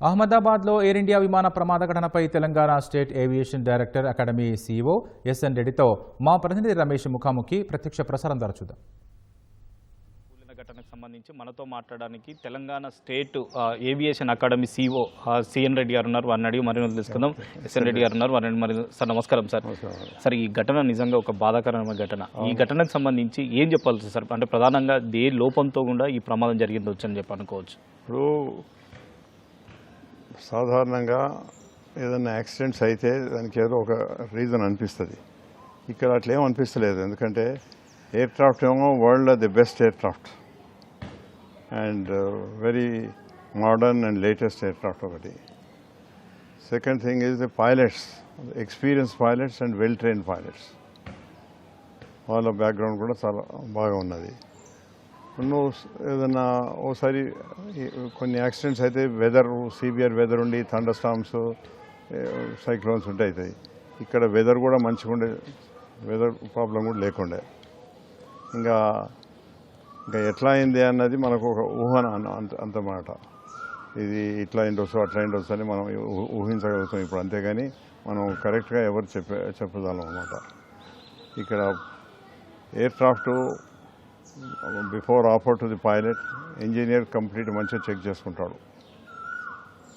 అహ్మదాబాద్లో air India విమాన ప్రమాద ఘటనపై Telangana state aviation director academy CEO S రెడ్డితో మా ప్రతినిధి రమేష్ ముఖాముఖి ప్రత్యక్ష ప్రసారం ద్వారా చూద్దాం. ఘటనకు సంబంధించి మనతో మాట్లాడడానికి Telangana state aviation academy CEO CN Reddy గారు ఉన్నారు. వారిని అడిగి మరిన్ని తెలుసుకుందాం. ఎస్ఎన్ రెడ్డి గారు ఉన్నారు. వారిని మరి సార్ నమస్కారం సార్. సార్, ఈ ఘటన నిజంగా ఒక బాధాకరమైన ఘటన. ఈ ఘటనకు సంబంధించి ఏం చెప్పాల్సి సార్? అంటే ప్రధానంగా ఏ లోపంతో కూడా ఈ ప్రమాదం జరిగింది వచ్చని చెప్పి అనుకోవచ్చు. ఇప్పుడు సాధారణంగా ఏదైనా యాక్సిడెంట్స్ అయితే దానికి ఏదో ఒక రీజన్ అనిపిస్తుంది. ఇక్కడ అట్లేం అనిపిస్తలేదు. ఎందుకంటే ఎయిర్ క్రాఫ్ట్ ఏమో వరల్డ్లో the best aircraft and very modern and latest aircraft ఒకటి. Second thing is the pilots, experience pilots and well train pilots. వాళ్ళ బ్యాక్గ్రౌండ్ కూడా చాలా బాగా ఉన్నది. ఏదన్నా ఓసారి కొన్ని యాక్సిడెంట్స్ అయితే వెదర్ సివియర్ వెదర్ ఉండి థండర్ స్టార్మ్స్ సైక్లోన్స్ ఉంటాయి. ఇక్కడ వెదర్ కూడా మంచిగా ఉండే, వెదర్ ప్రాబ్లం కూడా లేకుండే. ఇంకా ఎట్లా అయింది అన్నది మనకు ఒక ఊహన అంత మాట. ఇది ఇట్లా ఉండొచ్చు అట్లా ఉండొచ్చు అని మనం ఊహించగలుగుతాం ఇప్పుడు. అంతేగాని మనం కరెక్ట్గా ఎవరు చెప్పగలం అన్నమాట. ఇక్కడ air craft before offer to the pilot engineer complete మంచిగా చెక్ చేసుకుంటాడు.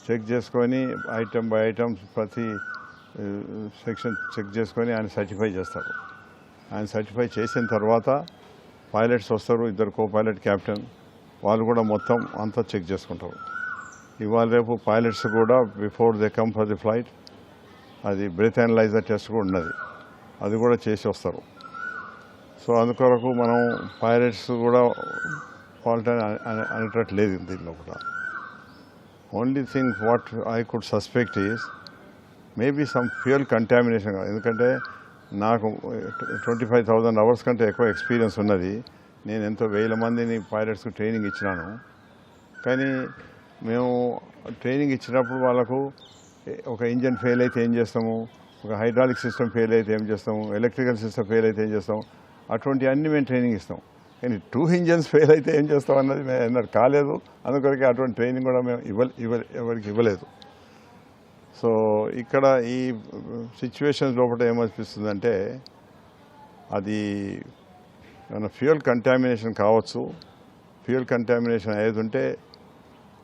చెక్ చేసుకొని ఐటమ్ బై ఐటమ్స్ ప్రతి సెక్షన్ చెక్ చేసుకొని ఆయన సర్టిఫై చేస్తాడు. ఆయన సర్టిఫై చేసిన తర్వాత పైలట్స్ వస్తారు, ఇద్దరు కో పైలట్ క్యాప్టెన్, వాళ్ళు కూడా మొత్తం అంతా చెక్ చేసుకుంటారు. ఇవాళ రేపు పైలట్స్ కూడా before they come for the flight అది బ్రెత్ అనలైజర్ టెస్ట్ కూడా ఉన్నది, అది కూడా చేసి వస్తారు. సో అందుకొరకు మనం పైలట్స్ కూడా ఫాల్ట్ అనేటట్లేదు దీనిలో కూడా. Only thing what I could suspect is maybe some fuel contamination. ఎందుకంటే నాకు 25,000 అవర్స్ కంటే ఎక్కువ ఎక్స్పీరియన్స్ ఉన్నది. నేను ఎంతో వేల మందిని పైలట్స్కి ట్రైనింగ్ ఇచ్చినాను. కానీ మేము ట్రైనింగ్ ఇచ్చినప్పుడు వాళ్ళకు ఒక ఇంజన్ ఫెయిల్ అయితే ఏం చేస్తాము, ఒక హైడ్రాలిక్ సిస్టమ్ ఫెయిల్ అయితే ఏం చేస్తాము, ఎలక్ట్రికల్ సిస్టమ్ ఫెయిల్ అయితే ఏం చేస్తాము, అటువంటి అన్నీ మేము ట్రైనింగ్ ఇస్తాం. కానీ 2 ఇంజన్స్ ఫెయిల్ అయితే ఏం చేస్తాం అన్నది మేము ఎన్నడూ కాలేదు. అందుకొరకే అటువంటి ట్రైనింగ్ కూడా మేము ఎవరికి ఇవ్వలేదు. సో ఇక్కడ ఈ సిచ్యువేషన్స్ లోపల ఏమనిపిస్తుందంటే అది ఏమైనా ఫ్యూయల్ కంటామినేషన్ కావచ్చు. ఫ్యూయల్ కంటామినేషన్ అయ్యేదుంటే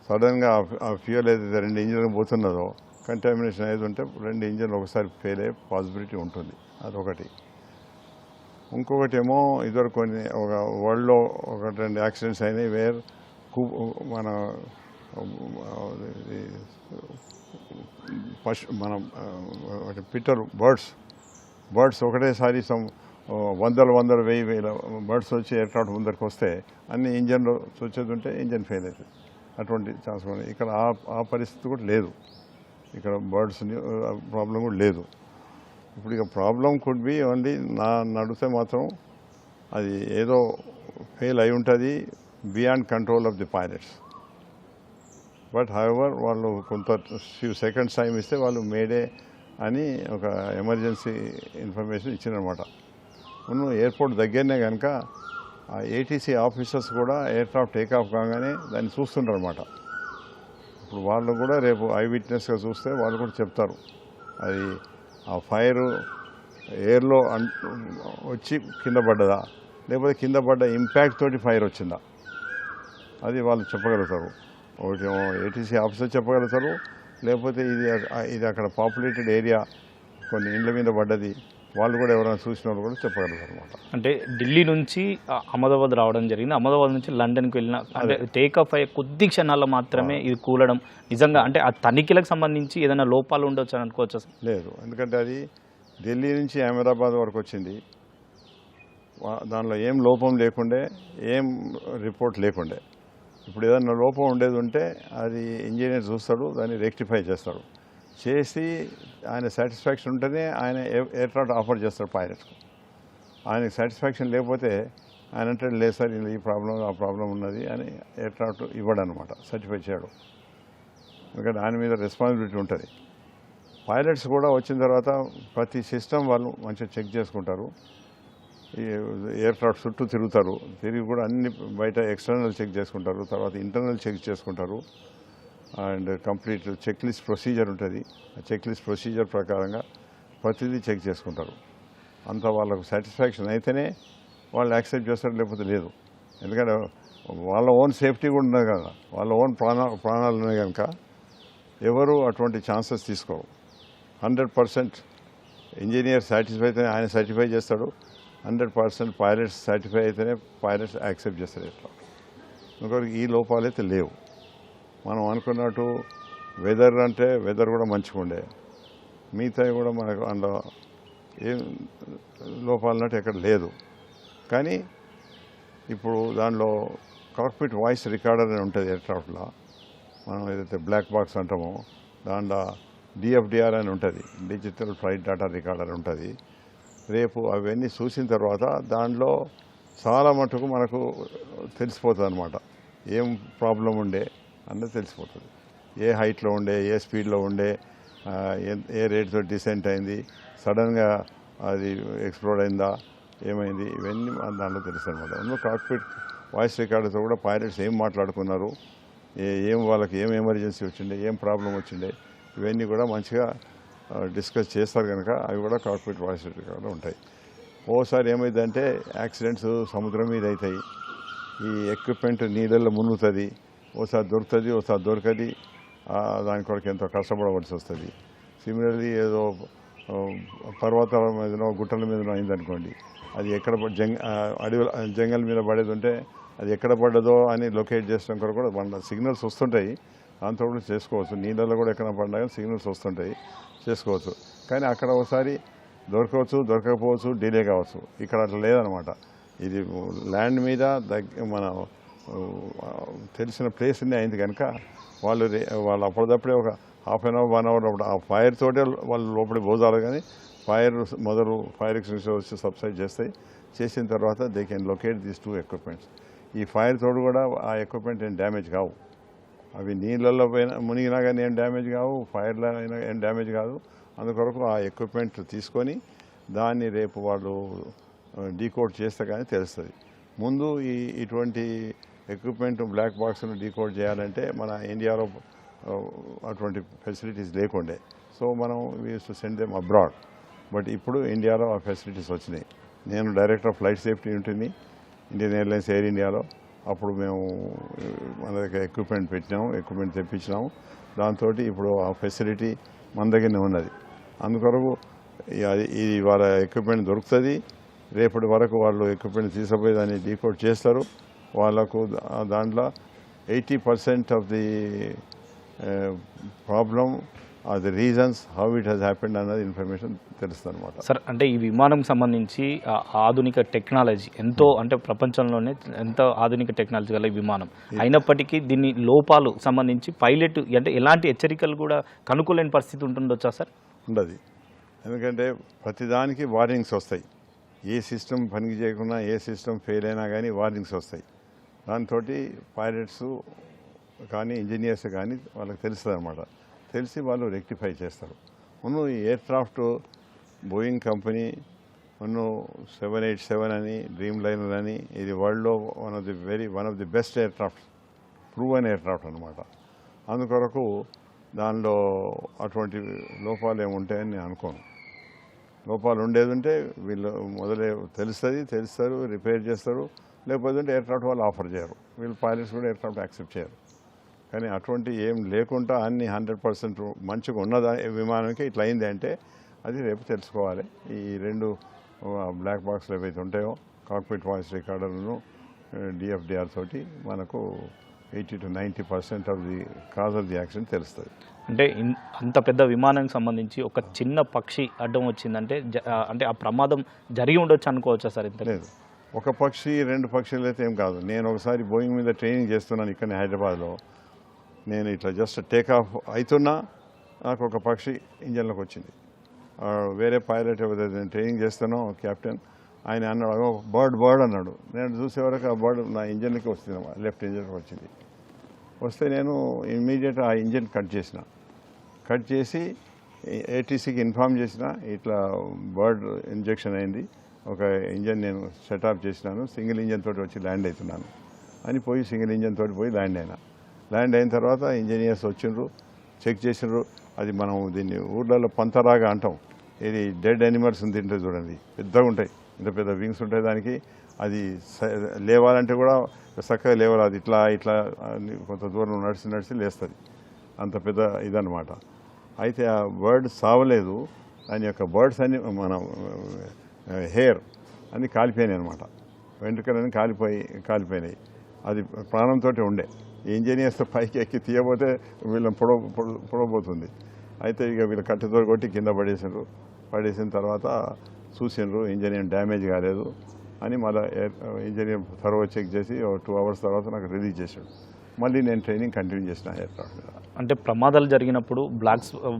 సడన్గా ఆ ఫ్యూయల్ ఏదైతే 2 ఇంజన్లు పోతున్నదో కంటామినేషన్ అయ్యేదుంటే 2 ఇంజన్లు ఒకసారి ఫెయిల్ అయ్యే పాసిబిలిటీ ఉంటుంది. అదొకటి. ఇంకొకటి ఏమో ఇద్దరు కొన్ని ఒక వరల్డ్లో 1-2 యాక్సిడెంట్స్ అయినాయి వేర్ మన మనం పిట్టర్ బర్డ్స్ ఒకటేసారి వందల వేల బర్డ్స్ వచ్చి ఎయిర్ క్రాఫ్ట్ ముందరికి వస్తే అన్ని ఇంజన్లు వచ్చేది ఉంటే ఇంజన్ ఫెయిల్ అవుతుంది. అటువంటి ఛాన్స్ కూడా ఇక్కడ ఆ పరిస్థితి కూడా లేదు. ఇక్కడ బర్డ్స్ ప్రాబ్లం కూడా లేదు. ఇప్పుడు ఇక ప్రాబ్లం కుడ్ బి ఓన్లీ నడితే మాత్రం అది ఏదో ఫెయిల్ అయి ఉంటుంది beyond control of the pilots. But however వాళ్ళు కొంత ఫ్యూ సెకండ్స్ టైం ఇస్తే వాళ్ళు మేడే అని ఒక ఎమర్జెన్సీ ఇన్ఫర్మేషన్ ఇచ్చినమాట. ఎయిర్పోర్ట్ దగ్గరనే కనుక ఆ ఏటీసీ ఆఫీసర్స్ కూడా ఎయిర్ క్రాఫ్ట్ టేకాఫ్ కాగానే దాన్ని చూస్తుంటారు అనమాట. ఇప్పుడు వాళ్ళు కూడా రేపు ఐ విట్నెస్గా చూస్తే వాళ్ళు కూడా చెప్తారు అది ఆ ఫైర్ ఎయిర్లో వచ్చి కింద పడ్డదా లేకపోతే కింద పడ్డ ఇంపాక్ట్ తోటి ఫైర్ వచ్చిందా అది వాళ్ళు చెప్పగలుగుతారు. ఒకటి ఏటీసీ ఆఫీసర్ చెప్పగలుగుతారు, లేకపోతే ఇది అక్కడ పాపులేటెడ్ ఏరియా కొన్ని ఇండ్ల మీద పడ్డది వాళ్ళు కూడా ఎవరైనా చూసిన వాళ్ళు కూడా చెప్పగలుగుతారు అనమాట. అంటే ఢిల్లీ నుంచి అహ్మదాబాద్ రావడం జరిగింది. అహ్మదాబాద్ నుంచి లండన్కి వెళ్ళిన అంటే టేకాఫ్ అయ్యే కొద్ది క్షణాల్లో మాత్రమే ఇది కూలడం. నిజంగా అంటే ఆ తనిఖీలకు సంబంధించి ఏదైనా లోపాలు ఉండొచ్చు అని అనుకోవచ్చు? లేదు, ఎందుకంటే అది ఢిల్లీ నుంచి అహ్మదాబాద్ వరకు వచ్చింది. దానిలో ఏం లోపం లేకుండే, ఏం రిపోర్ట్ లేకుండే. ఇప్పుడు ఏదైనా లోపం ఉండేది ఉంటే అది ఇంజనీర్ చూస్తాడు, దాన్ని రెక్టిఫై చేస్తాడు. చేసి ఆయన సాటిస్ఫాక్షన్ ఉంటేనే ఆయన ఎయిర్ క్రాఫ్ట్ ఆఫర్ చేస్తాడు పైలట్స్కు. ఆయనకి సాటిస్ఫాక్షన్ లేకపోతే ఆయన అంటే లేదు సార్ ఈ ప్రాబ్లం ఆ ప్రాబ్లం ఉన్నది అని ఎయిర్ క్రాఫ్ట్ ఇవ్వడు అనమాట, సర్టిఫై చేయడు. ఎందుకంటే ఆయన మీద రెస్పాన్సిబిలిటీ ఉంటుంది. పైలట్స్ కూడా వచ్చిన తర్వాత ప్రతి సిస్టమ్ వాళ్ళు మంచిగా చెక్ చేసుకుంటారు. ఈ ఎయిర్ క్రాఫ్ట్ చుట్టూ తిరిగి కూడా అన్ని బయట ఎక్స్టర్నల్ చెక్ చేసుకుంటారు, తర్వాత ఇంటర్నల్ చెక్ చేసుకుంటారు. And complete checklist procedure ఉంటుంది. ఆ చెక్ లిస్ట్ ప్రొసీజర్ ప్రకారంగా ప్రతిదీ చెక్ చేసుకుంటారు. అంత వాళ్ళకు సాటిస్ఫాక్షన్ అయితేనే వాళ్ళు యాక్సెప్ట్ చేస్తారు, లేకపోతే లేదు. ఎందుకంటే వాళ్ళ ఓన్ సేఫ్టీ కూడా ఉన్నది కదా, వాళ్ళ ఓన్ ప్రాణాలు ఉన్నాయి కనుక ఎవరు అటువంటి ఛాన్సెస్ తీసుకోరు. 100% ఇంజనీర్ సాటిస్ఫై అయితేనే ఆయన సర్టిఫై చేస్తాడు, 100% పైలట్స్ సర్టిఫై అయితేనే పైలట్స్ యాక్సెప్ట్ చేస్తారు. ఇట్లా ఇంకొకరికి ఈ లోపాలైతే లేవు. మనం అనుకున్నట్టు వెదర్ అంటే వెదర్ కూడా మంచిగా ఉండే, మిగతావి కూడా మనకు అందులో ఏం లోపాలన్నట్టు ఎక్కడ లేదు. కానీ ఇప్పుడు దానిలో కాక్పిట్ వాయిస్ రికార్డర్ అని ఉంటుంది ఎయిర్క్రాఫ్ట్లో. మనం ఏదైతే బ్లాక్ బాక్స్ అంటామో దాంట్లో డిఎఫ్డిఆర్ అని ఉంటుంది, డిజిటల్ ఫ్లైట్ డేటా రికార్డర్ ఉంటుంది. రేపు అవన్నీ చూసిన తర్వాత దాంట్లో చాలా మటుకు మనకు తెలిసిపోతుంది అన్నమాట, ఏం ప్రాబ్లం ఉండే అన్నది తెలిసిపోతుంది. ఏ హైట్లో ఉండే, ఏ స్పీడ్లో ఉండే, ఏ రేట్తో డిసెంట్ అయింది, సడన్గా అది ఎక్స్ప్లోడ్ అయిందా, ఏమైంది, ఇవన్నీ దాంట్లో తెలుసు అనమాట. అందులో కాక్పిట్ వాయిస్ రికార్డర్తో కూడా పైలట్స్ ఏం మాట్లాడుకున్నారు, ఏం వాళ్ళకి ఏం ఎమర్జెన్సీ వచ్చిండే, ఏం ప్రాబ్లం వచ్చిండే, ఇవన్నీ కూడా మంచిగా డిస్కస్ చేస్తారు కనుక అవి కూడా కాక్పిట్ వాయిస్ రికార్డర్ ఉంటాయి. ఓసారి ఏమైందంటే యాక్సిడెంట్స్ సముద్రం మీద అవుతాయి, ఈ ఎక్విప్మెంట్ నీళ్ళల్లో మునుగుతుంది, ఓసారి దొరుకుతుంది, ఓసారి దొరకది, దాని కొరకు ఎంతో కష్టపడవలసి వస్తుంది. సిమిలర్లీ ఏదో పర్వతాల మీదనో గుట్టల మీదనో అయిందనుకోండి, అది ఎక్కడ అడవి జంగల్ మీద పడేది ఉంటే అది ఎక్కడ పడ్డదో అని లొకేట్ చేయడం కొరకు కూడా మన సిగ్నల్స్ వస్తుంటాయి, దాంతో కూడా చేసుకోవచ్చు. నీళ్ళలో కూడా ఎక్కడ పడినా కానీ సిగ్నల్స్ వస్తుంటాయి, చేసుకోవచ్చు. కానీ అక్కడ ఒకసారి దొరకవచ్చు, దొరకకపోవచ్చు, డిలే కావచ్చు. ఇక్కడ అట్లా లేదనమాట. ఇది ల్యాండ్ మీద మన తెలిసిన ప్లేస్ని అయింది కనుక వాళ్ళు అప్పటిదప్పుడే ఒక హాఫ్ అన్ అవర్ 1 అవర్ అప్పుడు ఆ ఫైర్ తోటే వాళ్ళు లోపలికి పోదారు. కానీ ఫైర్ ఎక్స్టెన్షన్ వచ్చి సబ్సైడ్ చేస్తాయి. చేసిన తర్వాత they can locate these 2 equipments. ఈ ఫైర్ తోడు కూడా ఆ ఎక్విప్మెంట్ ఏం డ్యామేజ్ కావు, అవి నీళ్ళల్లో పోయినా మునిగినా కానీ ఏం డ్యామేజ్ కావు, ఫైర్లో అయినా ఏం డ్యామేజ్ కాదు. అందుకొరకు ఆ ఎక్విప్మెంట్ తీసుకొని దాన్ని రేపు వాళ్ళు డీకోడ్ చేస్తే కానీ తెలుస్తుంది. ముందు ఇటువంటి ఎక్విప్మెంట్ బ్లాక్ బాక్స్ను డీకోడ్ చేయాలంటే మన ఇండియాలో అటువంటి ఫెసిలిటీస్ లేకుండే. సో మనం we use to send them abroad. But ఇప్పుడు ఇండియాలో ఆ ఫెసిలిటీస్ వచ్చినాయి. నేను డైరెక్టర్ ఆఫ్ ఫ్లైట్ సేఫ్టీ యూనిట్ని ఇండియన్ ఎయిర్లైన్స్ ఎయిర్ ఇండియాలో. అప్పుడు మేము మన దగ్గర ఎక్విప్మెంట్ తెప్పించినాము. దాంతో ఇప్పుడు ఆ ఫెసిలిటీ మన దగ్గరనే ఉన్నది. అందుకొరకు ఇది వాళ్ళ ఎక్విప్మెంట్ దొరుకుతుంది. రేపటి వరకు వాళ్ళు ఎక్విప్మెంట్ తీసుకుపోయి దాన్ని డీకోడ్ చేస్తారు. వాళ్ళకు దాంట్లో 80% of the problem are the reasons how it has happened అన్నది ఇన్ఫర్మేషన్ తెలుస్తుంది అనమాట. సార్, అంటే ఈ విమానం సంబంధించి ఆధునిక టెక్నాలజీ ఎంతో, అంటే ప్రపంచంలోనే ఎంతో ఆధునిక టెక్నాలజీ గల ఈ విమానం అయినప్పటికీ దీని లోపాలు సంబంధించి పైలట్ అంటే ఎలాంటి హెచ్చరికలు కూడా కనుక్కోలేని పరిస్థితి ఉంటుండొచ్చా సార్? ఉండదు. ఎందుకంటే ప్రతిదానికి వార్నింగ్స్ వస్తాయి. ఏ సిస్టమ్ పనికి చేయకుండా, ఏ సిస్టమ్ ఫెయిల్ అయినా కానీ వార్నింగ్స్ వస్తాయి. దాంతో పైలట్స్ కానీ ఇంజనీర్స్ కానీ వాళ్ళకి తెలుస్తుంది అనమాట. తెలిసి వాళ్ళు రెక్టిఫై చేస్తారు. ఈ ఎయిర్క్రాఫ్ట్ బోయింగ్ కంపెనీ 787 అని, డ్రీమ్ లైనర్ అని, ఇది వరల్డ్లో one of the best aircraft, proven aircraft అనమాట. అందుకొరకు దానిలో అటువంటి లోపాలు ఏముంటాయని నేను అనుకోను. లోపాలు ఉండేది ఉంటే వీళ్ళు మొదలే తెలుస్తారు, రిపేర్ చేస్తారు. లేకపోతే ఎయిర్క్రాఫ్ట్ వాళ్ళు ఆఫర్ చేయరు, వీళ్ళు పైలట్స్ కూడా ఎయిర్క్రాఫ్ట్ యాక్సెప్ట్ చేయరు. కానీ అటువంటి ఏం లేకుండా అన్ని 100% మంచిగా ఉన్నదా విమానానికి ఇట్లా అయింది అంటే అది రేపు తెలుసుకోవాలి. ఈ 2 బ్లాక్ బాక్స్లు ఏవైతే ఉంటాయో కాక్పిట్ వాయిస్ రికార్డర్ను డిఎఫ్డిఆర్ తోటి మనకు 80 to 90% of the cause of the accident తెలుస్తుంది. అంటే అంత పెద్ద విమానానికి సంబంధించి ఒక చిన్న పక్షి అడ్డం వచ్చిందంటే అంటే ఆ ప్రమాదం జరిగి ఉండొచ్చు అనుకోవచ్చా సార్? ఇంత లేదు, ఒక పక్షి 2 పక్షులు అయితే ఏం కాదు. నేను ఒకసారి బోయింగ్ మీద ట్రైనింగ్ చేస్తున్నాను ఇక్కడ హైదరాబాద్లో. నేను ఇట్లా జస్ట్ టేక్ ఆఫ్ అవుతున్నా నాకు ఒక పక్షి ఇంజన్లోకి వచ్చింది. వేరే పైలట్ ఎవరైతే నేను ట్రైనింగ్ చేస్తానో కెప్టెన్, ఆయన అన్నాడు బర్డ్ అన్నాడు. నేను చూసే వరకు ఆ బర్డ్ నా ఇంజన్కి వస్తుంది, లెఫ్ట్ ఇంజన్కి వచ్చింది. వస్తే నేను ఇమ్మీడియట్ ఆ ఇంజన్ కట్ చేసి ఏటీసీకి ఇన్ఫామ్ చేసిన, ఇట్లా బర్డ్ ఇంజెక్షన్ అయింది, ఒక ఇంజన్ నేను సెటప్ చేసినాను, సింగిల్ ఇంజన్ తోటి వచ్చి ల్యాండ్ అవుతున్నాను అని పోయి సింగిల్ ఇంజన్ తోటి పోయి ల్యాండ్ అయినా. ల్యాండ్ అయిన తర్వాత ఇంజనీర్స్ వచ్చిండ్రు, చెక్ చేసిండ్రు. అది మనం దీన్ని ఊర్లలో పంతరాగా అంటాం. ఇది డెడ్ యానిమల్స్ తింటే చూడండి, పెద్దగా ఉంటాయి, ఇంత పెద్ద వింగ్స్ ఉంటాయి దానికి. అది లేవాలంటే కూడా చక్కగా లేవాలి, అది ఇట్లా ఇట్లా కొంత దూరం నడిచి లేస్తుంది, అంత పెద్ద ఇదన్నమాట. అయితే ఆ బర్డ్ సావలేదు, దాని యొక్క బర్డ్స్ అన్ని మన హెయిర్ అన్నీ కాలిపోయినాయి అనమాట, వెంట్రుకలన్నీ కాలిపోయినాయి. అది ప్రాణంతో ఉండే. ఇంజనీర్స్ పైకి ఎక్కి తీయబోతే వీళ్ళని పొడవబోతుంది. అయితే ఇక వీళ్ళు కట్టెతో కొట్టి కింద పడేసిన తర్వాత చూసిండ్రు ఇంజనీర్ డ్యామేజ్ కాలేదు అని. మళ్ళీ ఇంజనీర్ త్వరగా చెక్ చేసి 2 hours తర్వాత నాకు రిలీజ్ చేశాడు. మళ్ళీ నేను ట్రైనింగ్ కంటిన్యూ చేసిన ఎయిర్క్రాఫ్ట్ మీద. అంటే ప్రమాదాలు జరిగినప్పుడు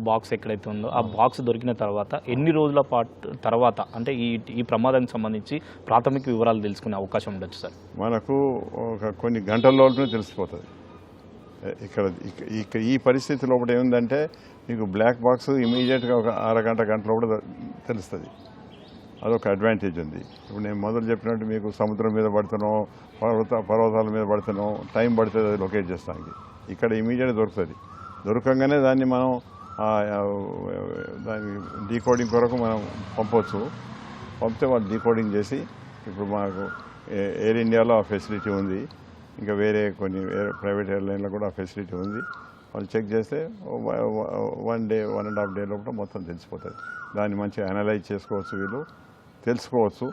బాక్స్ ఎక్కడైతే ఉందో ఆ బాక్స్ దొరికిన తర్వాత ఎన్ని రోజుల తర్వాత అంటే ఈ ప్రమాదానికి సంబంధించి ప్రాథమిక వివరాలు తెలుసుకునే అవకాశం ఉండొచ్చు సార్? మనకు ఒక కొన్ని గంటల్లోనే తెలిసిపోతుంది. ఇక్కడ ఈ పరిస్థితి లోపల ఏముందంటే మీకు బ్లాక్ బాక్స్ ఇమీడియట్గా ఒక గంట లోపల తెలుస్తుంది. అదొక అడ్వాంటేజ్ ఉంది. ఇప్పుడు నేను మొదలు చెప్పినట్టు మీకు సముద్రం మీద పడుతున్నాం, పర్వతాల మీద పడుతున్నాం, టైం పడుతుంది అది లొకేట్ చేస్తానికి. ఇక్కడ ఇమీడియట్గా దొరుకుతుంది. దొరకంగానే దాన్ని మనం దాని డీకోడింగ్ కొరకు మనం పంపవచ్చు. పంపితే వాళ్ళు డీకోడింగ్ చేసి, ఇప్పుడు మాకు ఎయిర్ ఇండియాలో ఆ ఫెసిలిటీ ఉంది, ఇంకా వేరే కొన్ని ప్రైవేట్ ఎయిర్లైన్లో కూడా ఆ ఫెసిలిటీ ఉంది. వాళ్ళు చెక్ చేస్తే 1 day 1.5 day లోపల మొత్తం తెలిసిపోతుంది. దాన్ని మంచిగా అనలైజ్ చేసుకోవచ్చు, వీళ్ళు తెలుసుకోవచ్చు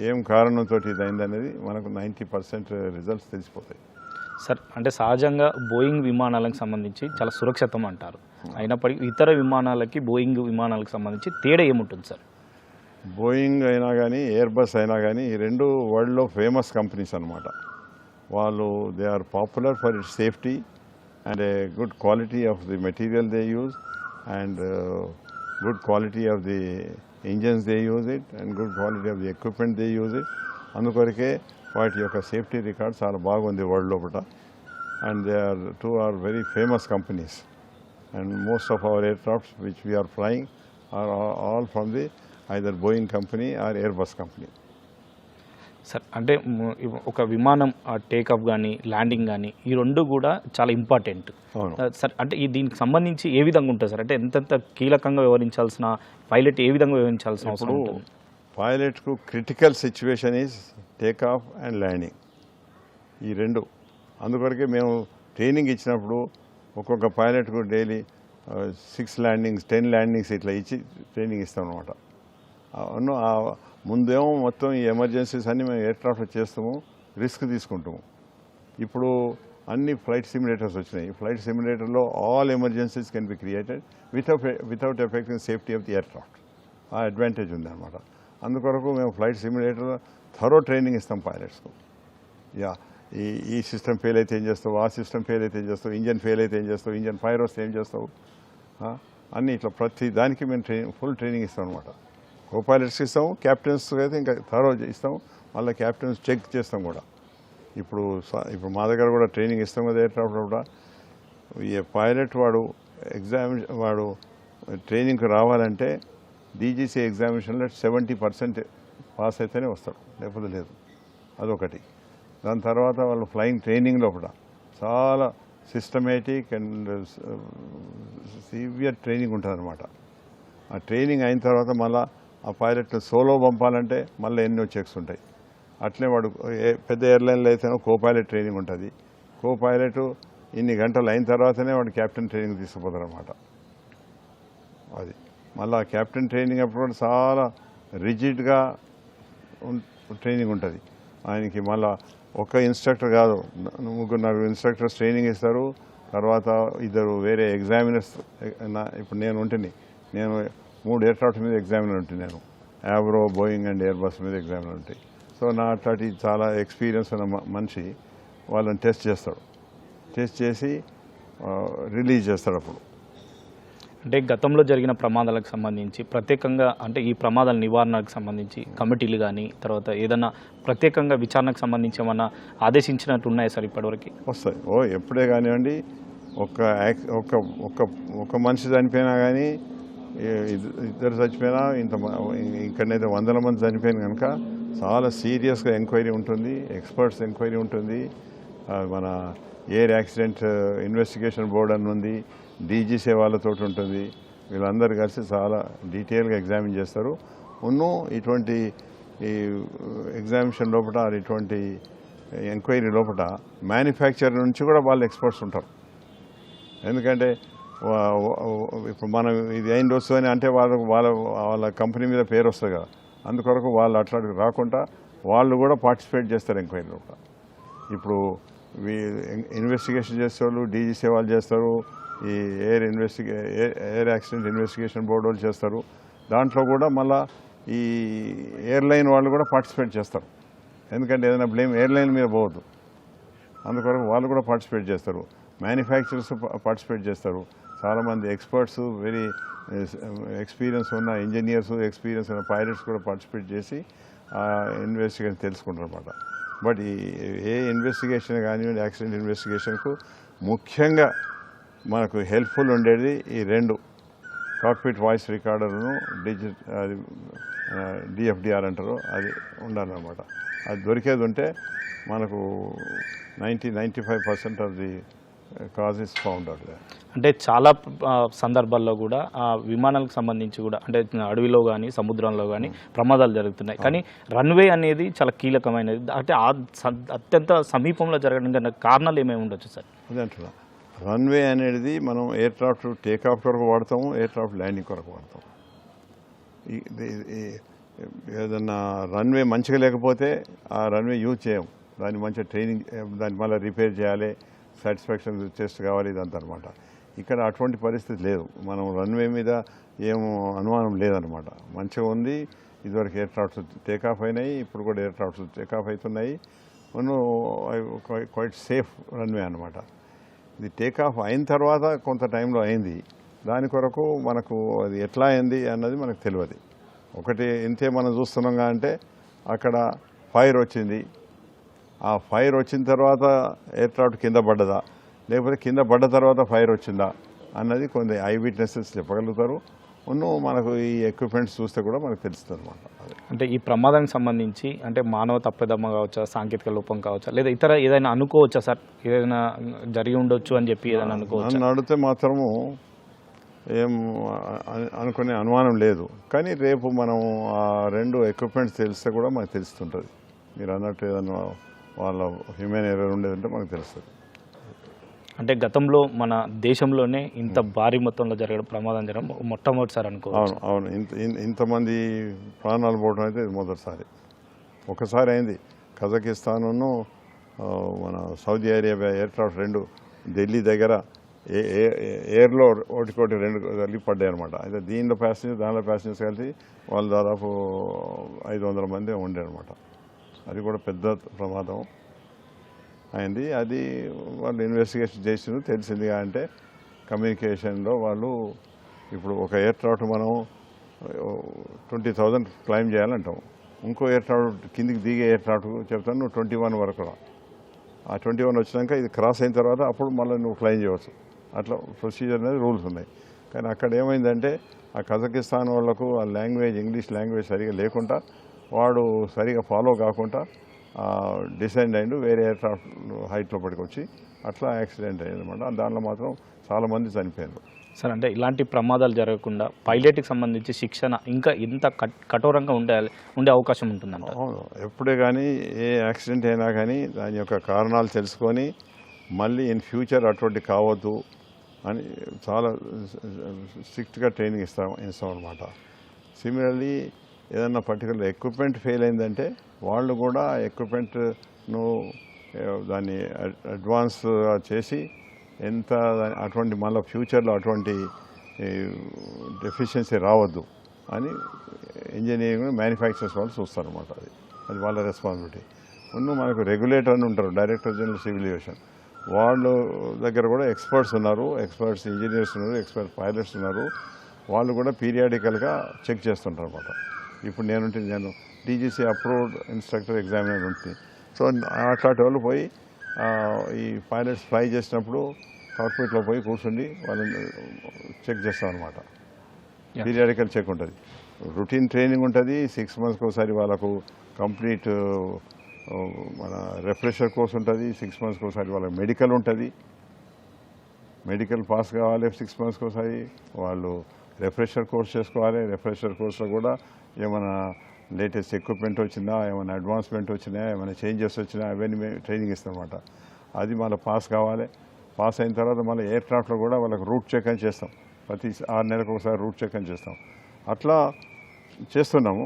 ఏం కారణంతో ఇది అయిందనేది మనకు 90% రిజల్ట్స్ తెలిసిపోతాయి. సార్, అంటే సహజంగా బోయింగ్ విమానాలకు సంబంధించి చాలా సురక్షితం అంటారు. అయినప్పటికీ ఇతర విమానాలకి బోయింగ్ విమానాలకు సంబంధించి తేడా ఏముంటుంది సార్? బోయింగ్ అయినా కానీ ఎయిర్ బస్ అయినా కానీ ఈ రెండు వరల్డ్లో ఫేమస్ కంపెనీస్ అనమాట. వాళ్ళు they are popular for its safety and a good quality of the material they use, and good quality of the engines they use it, and good quality of the equipment they use it. అందుకొరకే వాటి యొక్క safety record చాలా బాగుంది world లోపల. And they are very famous companies. And most of our aircrafts which we're flying are all from the either Boeing company or Airbus company. Sir, అంటే ఒక విమానం takeoff కానీ ల్యాండింగ్ కానీ ఈ రెండు కూడా చాలా ఇంపార్టెంట్ సార్. అంటే దీనికి సంబంధించి ఏ విధంగా ఉంటుంది సార్? అంటే ఎంతెంత కీలకంగా వ్యవహరించాల్సిన పైలట్ ఏ విధంగా వ్యవహరించాల్సిన అవసరం ఉంటుంది? పైలట్కు critical situation is takeoff and landing, ఈ రెండు. అందుకొరకే మేము ట్రైనింగ్ ఇచ్చినప్పుడు ఒక్కొక్క పైలట్కు డైలీ 6 landings 10 landings ఇట్లా ఇచ్చి ట్రైనింగ్ ఇస్తాం అనమాట. ముందేమో మొత్తం ఈ ఎమర్జెన్సీస్ అన్నీ మేము ఎయిర్క్రాఫ్ట్లో చేస్తాము, రిస్క్ తీసుకుంటాము. ఇప్పుడు అన్ని ఫ్లైట్ సిమ్యులేటర్స్ వచ్చినాయి. ఫ్లైట్ సిమ్యులేటర్లో all emergencies can be created without effecting safety of the aircraft. ఆ అడ్వాంటేజ్ ఉంది అనమాట. అందుకొరకు మేము ఫ్లైట్ సిమ్యులేటర్ థరో ట్రైనింగ్ ఇస్తాం పైలట్స్కు. ఈ సిస్టమ్ ఫెయిల్ అయితే ఏం చేస్తావు, ఆ సిస్టమ్ ఫెయిల్ అయితే ఏం చేస్తావు, ఇంజన్ ఫెయిల్ అయితే ఏం చేస్తావు, ఇంజన్ ఫైర్ వస్తే ఏం చేస్తావు, అన్నీ ఇట్లా ప్రతి దానికి మేము ఫుల్ ట్రైనింగ్ ఇస్తాం అనమాట. కో పైలట్స్కి ఇస్తాము, క్యాప్టెన్స్ అయితే ఇంకా థరో ఇస్తాము, మళ్ళీ క్యాప్టెన్స్ చెక్ చేస్తాం కూడా. ఇప్పుడు మా దగ్గర కూడా ట్రైనింగ్ ఇస్తాం కదా ఎయిర్క్రాఫ్ట్ కూడా. ఈ పైలట్ వాడు ట్రైనింగ్కి రావాలంటే డీజీసీ ఎగ్జామినేషన్లో 70% పాస్ అయితేనే వస్తాడు, లేకపోతే లేదు. అదొకటి. దాని తర్వాత వాళ్ళు ఫ్లయింగ్ ట్రైనింగ్లో కూడా చాలా సిస్టమేటిక్ అండ్ సివియర్ ట్రైనింగ్ ఉంటుంది అనమాట. ఆ ట్రైనింగ్ అయిన తర్వాత మళ్ళీ ఆ పైలట్ని సోలో పంపాలంటే మళ్ళీ ఎన్నో చెక్స్ ఉంటాయి. అట్లే వాడు పెద్ద ఎయిర్లైన్లో అయితేనో కో పైలట్ ట్రైనింగ్ ఉంటుంది. కో పైలట్ ఇన్ని గంటలు అయిన తర్వాతనే వాడు క్యాప్టెన్ ట్రైనింగ్ తీసుకుపోతారు అనమాట. అది మళ్ళీ ఆ క్యాప్టెన్ ట్రైనింగ్ అప్పుడు కూడా చాలా రిజిడ్గా ట్రైనింగ్ ఉంటుంది ఆయనకి. మళ్ళీ ఒక్క ఇన్స్ట్రక్టర్ కాదు, 3-4 ఇన్స్ట్రక్టర్స్ ట్రైనింగ్ ఇస్తారు. తర్వాత 2 వేరే ఎగ్జామినర్స్. ఇప్పుడు నేను 3 ఎయిర్క్రాఫ్ట్ మీద ఎగ్జామినర్ ఉంటుంది. నేను యావ్రో, బోయింగ్ అండ్ ఎయిర్ బస్ మీద ఎగ్జామినర్ ఉంటాయి. సో నా అట్లాంటి చాలా ఎక్స్పీరియన్స్ ఉన్న మనిషి వాళ్ళని టెస్ట్ చేస్తాడు. టెస్ట్ చేసి రిలీజ్ చేస్తాడు. అప్పుడు అంటే గతంలో జరిగిన ప్రమాదాలకు సంబంధించి ప్రత్యేకంగా అంటే ఈ ప్రమాదాల నివారణకు సంబంధించి కమిటీలు కానీ తర్వాత ఏదైనా ప్రత్యేకంగా విచారణకు సంబంధించి ఏమన్నా ఆదేశించినట్టు ఉన్నాయా సార్ ఇప్పటివరకు? వస్తాయి. ఎప్పుడే కానివ్వండి, ఒక మనిషి చనిపోయినా కానీ, 2 చచ్చిపోయినా, ఇక్కడనైతే 100 మంది చనిపోయిన కనుక చాలా సీరియస్గా ఎంక్వైరీ ఉంటుంది, ఎక్స్పర్ట్స్ ఎంక్వైరీ ఉంటుంది. మన ఎయిర్ యాక్సిడెంట్ ఇన్వెస్టిగేషన్ బోర్డు అని ఉంది, డీజీసీ వాళ్ళతో ఉంటుంది. వీళ్ళందరూ కలిసి చాలా డీటెయిల్గా ఎగ్జామిన్ చేస్తారు. ఇటువంటి ఈ ఎగ్జామినేషన్ లోపల ఇటువంటి ఎంక్వైరీ లోపల మ్యానుఫ్యాక్చరర్ నుంచి కూడా వాళ్ళు ఎక్స్పర్ట్స్ ఉంటారు. ఎందుకంటే ఇప్పుడు మనం ఇది అయిన వస్తుందని అంటే వాళ్ళ కంపెనీ మీద పేరు వస్తుంది కదా, అందుకొరకు వాళ్ళు అట్లా రాకుండా వాళ్ళు కూడా పార్టిసిపేట్ చేస్తారు ఎంక్వైరీ లోపల. ఇప్పుడు ఇన్వెస్టిగేషన్ చేసేవాళ్ళు డీజీసీ వాళ్ళు చేస్తారు, ఈ ఎయిర్ యాక్సిడెంట్ ఇన్వెస్టిగేషన్ బోర్డు వాళ్ళు చేస్తారు. దాంట్లో కూడా మళ్ళీ ఈ ఎయిర్లైన్ వాళ్ళు కూడా పార్టిసిపేట్ చేస్తారు. ఎందుకంటే ఏదైనా బ్లేమ్ ఎయిర్లైన్ మీద పోవద్దు, అందుకొరకు వాళ్ళు కూడా పార్టిసిపేట్ చేస్తారు. మ్యానుఫ్యాక్చరర్స్ పార్టిసిపేట్ చేస్తారు. చాలామంది ఎక్స్పర్ట్స్, వెరీ ఎక్స్పీరియన్స్ ఉన్న ఇంజనీర్స్, ఎక్స్పీరియన్స్ ఉన్న పైలట్స్ కూడా పార్టిసిపేట్ చేసి ఇన్వెస్టిగేషన్ తెలుసుకుంటారు అన్నమాట. బట్ ఏ ఇన్వెస్టిగేషన్ కానివ్వండి, యాక్సిడెంట్ ఇన్వెస్టిగేషన్కు ముఖ్యంగా మనకు హెల్ప్ఫుల్ ఉండేది ఈ రెండు, కాక్పిట్ వాయిస్ రికార్డర్ను డిఎఫ్డిఆర్ అంటారు, అది ఉండాలన్నమాట. అది దొరికేది ఉంటే మనకు 95% of the cause is found out. అంటే చాలా సందర్భాల్లో కూడా విమానాలకు సంబంధించి కూడా అంటే అడవిలో కానీ సముద్రంలో కానీ ప్రమాదాలు జరుగుతున్నాయి. కానీ రన్వే అనేది చాలా కీలకమైనది. అంటే అత్యంత సమీపంలో జరగడానికి కారణాలు ఏమేమి ఉండొచ్చు సార్? అదే అంటున్నా, రన్వే అనేది మనం ఎయిర్ క్రాఫ్ట్ టేకాఫ్ కొరకు వాడతాము, ఎయిర్ క్రాఫ్ట్ ల్యాండింగ్ కొరకు వాడతాం. ఏదన్నా రన్వే మంచిగా లేకపోతే ఆ రన్వే యూజ్ చేయం. దాన్ని మంచిగా ట్రైనింగ్, దాన్ని మళ్ళీ రిపేర్ చేయాలి, సాటిస్ఫాక్షన్ టెస్ట్ కావాలి, ఇదంతా అనమాట. ఇక్కడ అటువంటి పరిస్థితి లేదు. మనం రన్వే మీద ఏం అనుమానం లేదనమాట, మంచిగా ఉంది. ఇదివరకు ఎయిర్ క్రాఫ్ట్స్ టేకాఫ్ అయినాయి, ఇప్పుడు కూడా ఎయిర్ క్రాఫ్ట్స్ టేకాఫ్ అవుతున్నాయి. క్వైట్ సేఫ్ రన్వే అనమాట. ఇది టేకాఫ్ అయిన తర్వాత కొంత టైంలో అయింది, దాని కొరకు మనకు అది ఎట్లా అయింది అన్నది మనకు తెలియదు. ఒకటి ఇంతే మనం చూస్తున్నాంగా, అంటే అక్కడ ఫైర్ వచ్చింది, ఆ ఫైర్ వచ్చిన తర్వాత ఎయిర్ క్రాఫ్ట్ కింద పడ్డదా, లేకపోతే కింద పడ్డ తర్వాత ఫైర్ వచ్చిందా అన్నది కొన్ని ఐ విట్నెసెస్ చెప్పగలుగుతారు. మనకు ఈ ఎక్విప్మెంట్స్ చూస్తే కూడా మనకు తెలుస్తుంది అనమాట. అంటే ఈ ప్రమాదానికి సంబంధించి అంటే మానవ తప్పిదమ్మ కావచ్చా, సాంకేతిక లోపం కావచ్చా, లేదా ఇతర ఏదైనా అనుకోవచ్చా సార్? ఏదైనా జరిగి ఉండొచ్చు అని చెప్పి ఏదైనా అనుకోవచ్చు? నన్ను అడిగితే మాత్రము ఏం అనుకునే అనుమానం లేదు. కానీ రేపు మనం ఆ రెండు ఎక్విప్మెంట్స్ తెలిస్తే కూడా మనకు తెలుస్తుంటుంది. మీరు అన్నట్టు ఏదైనా వాళ్ళ హ్యూమన్ ఎర్రర్ ఉండేదంటే మనకు తెలుస్తుంది. అంటే గతంలో మన దేశంలోనే ఇంత భారీ మొత్తంలో జరగడం, ప్రమాదం జరగడం మొట్టమొదటిసారి అనుకోవచ్చు. అవును, ఇంతమంది ప్రాణాలు పోవడం అయితే ఇది మొదటిసారి. ఒకసారి అయింది, కజకిస్తాను మన సౌదీ అరేబియా ఎయిర్ క్రాఫ్ట్ రెండు ఢిల్లీ దగ్గర ఎయిర్లో ఒకటికోటి రెండు కలిపి పడ్డాయి అనమాట. అయితే దీనిలో ప్యాసింజర్స్ దానిలో ప్యాసింజర్స్ కలిసి వాళ్ళు దాదాపు 500 మంది ఉండే అనమాట. అది కూడా పెద్ద ప్రమాదం అయింది. అది వాళ్ళు ఇన్వెస్టిగేషన్ చేసింది, తెలిసింది. అంటే కమ్యూనికేషన్లో వాళ్ళు ఇప్పుడు ఒక ఎయిర్ క్రాఫ్ట్ మనం 20,000 క్లైమ్ చేయాలంటాం, ఇంకో ఎయిర్ క్రాఫ్ట్ కిందికి దిగే ఎయిర్ క్రాఫ్ట్ చెప్తాను నువ్వు 21 వరకు రా. ఆ 21 వచ్చినాక ఇది క్రాస్ అయిన తర్వాత అప్పుడు మళ్ళీ నువ్వు క్లైమ్ చేయవచ్చు. అట్లా ప్రొసీజర్ అనేది రూల్స్ ఉన్నాయి. కానీ అక్కడ ఏమైందంటే ఆ కజకిస్తాన్ వాళ్ళకు ఆ లాంగ్వేజ్, ఇంగ్లీష్ లాంగ్వేజ్ సరిగా లేకుండా, వాడు సరిగా ఫాలో కాకుండా డిసైడ్ అయ్యిండు, వేరే ఎయిర్ క్రాఫ్ట్ హైట్లో పట్టుకొచ్చి అట్లా యాక్సిడెంట్ అయ్యింది అనమాట. దాంట్లో మాత్రం చాలామంది చనిపోయారు. సార్, అంటే ఇలాంటి ప్రమాదాలు జరగకుండా పైలట్కి సంబంధించి శిక్షణ ఇంకా ఎంత కఠోరంగా ఉండే అవకాశం ఉంటుందంట? అవును, ఎప్పుడే కానీ ఏ యాక్సిడెంట్ అయినా కానీ దాని యొక్క కారణాలు తెలుసుకొని మళ్ళీ ఇన్ ఫ్యూచర్ అటువంటి కావద్దు అని చాలా స్ట్రిక్ట్గా ట్రైనింగ్ ఇస్తాం అనమాట. సిమిలర్లీ ఏదన్నా పర్టికులర్ ఎక్విప్మెంట్ ఫెయిల్ అయిందంటే వాళ్ళు కూడా ఎక్విప్మెంట్ను దాన్ని అడ్వాన్స్ చేసి ఎంత అటువంటి మళ్ళీ ఫ్యూచర్లో అటువంటి డెఫిషియన్సీ రావద్దు అని ఇంజనీరింగ్ మ్యానుఫ్యాక్చరర్స్ వాళ్ళు చూస్తారన్నమాట. అది వాళ్ళ రెస్పాన్సిబిలిటీ. మనకు రెగ్యులేటర్ అని ఉంటారు, డైరెక్టర్ జనరల్ సివిల్ ఏవియేషన్, వాళ్ళు దగ్గర కూడా ఎక్స్పర్ట్స్ ఉన్నారు, ఎక్స్పర్ట్స్ ఇంజనీర్స్ ఉన్నారు, ఎక్స్పర్ట్ పైలట్స్ ఉన్నారు. వాళ్ళు కూడా పీరియాడికల్గా చెక్ చేస్తుంటారు అన్నమాట. ఇప్పుడు నేను డీజీసీ అప్రూవ్డ్ ఇన్స్ట్రక్టర్ ఎగ్జామినర్ ఉంటుంది. సో అట్లాంటి వాళ్ళు పోయి ఈ పైలట్స్ ఫ్లై చేసినప్పుడు కాక్పిట్లో పోయి కూర్చుండి వాళ్ళని చెక్ చేస్తాం అనమాట. పీరియాడికల్ చెక్ ఉంటుంది, రొటీన్ ట్రైనింగ్ ఉంటుంది. 6 monthsకి ఒకసారి వాళ్ళకు కంప్లీట్ మన రిఫ్రెషర్ కోర్స్ ఉంటుంది 6 months ఒకసారి, వాళ్ళకి మెడికల్ ఉంటుంది, మెడికల్ పాస్ కావాలి 6 months ఒకసారి, వాళ్ళు రిఫ్రెషర్ కోర్స్ చేసుకోవాలి. రిఫ్రెషర్ కోర్సులో కూడా ఏమైనా లేటెస్ట్ ఎక్విప్మెంట్ వచ్చిందా, ఏమైనా అడ్వాన్స్మెంట్ వచ్చినా, ఏమైనా చేంజెస్ వచ్చినా అవన్నీ మేము ట్రైనింగ్ ఇస్తాం అన్నమాట. అది మళ్ళీ పాస్ కావాలి. పాస్ అయిన తర్వాత మళ్ళీ ఎయిర్క్రాఫ్ట్లో కూడా వాళ్ళకి రూట్ చెక్ అని చేస్తాం, ప్రతి 6 నెలలకు ఒకసారి రూట్ చెక్ అని చేస్తాం. అట్లా చేస్తున్నాము.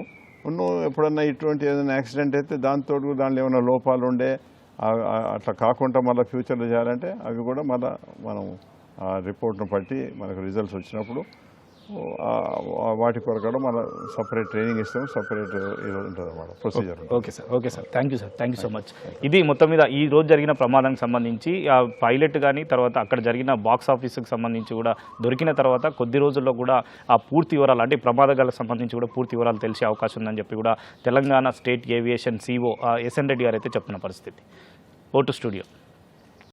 ఎప్పుడన్నా ఇటువంటి ఏదైనా యాక్సిడెంట్ అయితే దాంతో దాంట్లో ఏమైనా లోపాలు ఉండే అట్లా కాకుండా మళ్ళీ ఫ్యూచర్లో చేయాలంటే అవి కూడా మళ్ళీ మనం ఆ రిపోర్ట్ను బట్టి మనకు రిజల్ట్స్ వచ్చినప్పుడు వాటి కొరకు మన సపరేట్ ట్రైనింగ్ ఇస్తాం, సపరేట్ ఇది ఉంటుంది అన్నమాట procedure. Okay sir, thank you so much. ఇది మొత్తం మీద ఈ రోజు జరిగిన ప్రమాదానికి సంబంధించి ఆ పైలట్ కానీ తర్వాత అక్కడ జరిగిన బాక్స్ ఆఫీస్కి సంబంధించి కూడా దొరికిన తర్వాత కొద్ది రోజుల్లో కూడా ఆ పూర్తి వివరాలు అంటే ప్రమాదాలకు సంబంధించి కూడా పూర్తి వివరాలు తెలిసే అవకాశం ఉందని చెప్పి కూడా Telangana state aviation CEO SN Reddy గారు అయితే చెప్తున్న పరిస్థితి. Vote studio.